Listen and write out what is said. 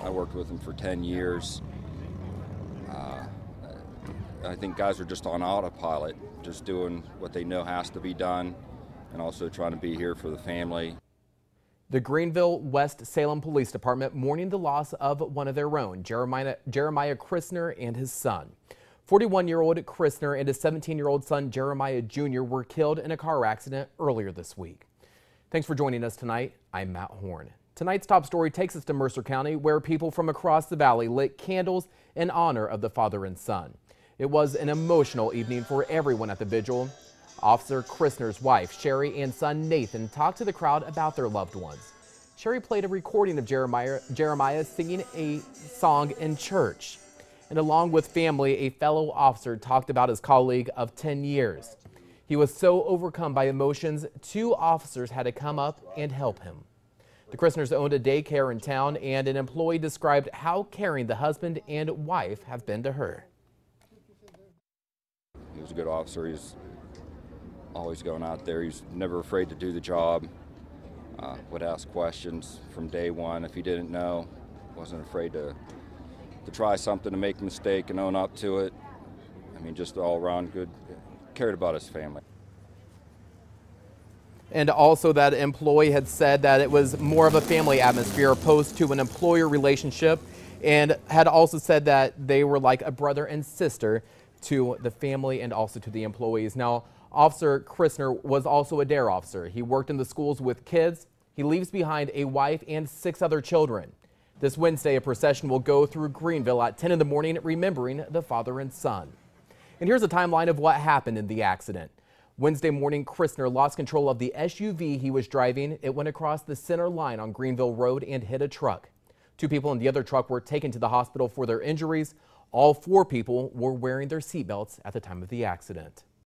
I worked with him for 10 years. I think guys are just on autopilot, just doing what they know has to be done, and also trying to be here for the family. The Greenville West Salem Police Department mourning the loss of one of their own, Jeremiah Christner and his son. 41-year-old Christner and his 17-year-old son, Jeremiah Jr., were killed in a car accident earlier this week. Thanks for joining us tonight. I'm Matt Horn. Tonight's top story takes us to Mercer County, where people from across the valley lit candles in honor of the father and son. It was an emotional evening for everyone at the vigil. Officer Christner's wife, Sherry, and son Nathan talked to the crowd about their loved ones. Sherry played a recording of Jeremiah singing a song in church. And along with family, a fellow officer talked about his colleague of 10 years. He was so overcome by emotions, 2 officers had to come up and help him. The Christners owned a daycare in town, and an employee described how caring the husband and wife have been to her. He was a good officer. He's always going out there. He's never afraid to do the job. Would ask questions from day one if he didn't know. Wasn't afraid to try something, to make a mistake and own up to it. I mean, just all around good. Cared about his family. And also that employee had said that it was more of a family atmosphere opposed to an employer relationship, and had also said that they were like a brother and sister to the family and also to the employees. Now, Officer Christner was also a DARE officer. He worked in the schools with kids. He leaves behind a wife and 6 other children. This Wednesday, a procession will go through Greenville at 10 in the morning, remembering the father and son. And here's a timeline of what happened in the accident. Wednesday morning, Christner lost control of the SUV he was driving. It went across the center line on Greenville Road and hit a truck. 2 people in the other truck were taken to the hospital for their injuries. All 4 people were wearing their seatbelts at the time of the accident.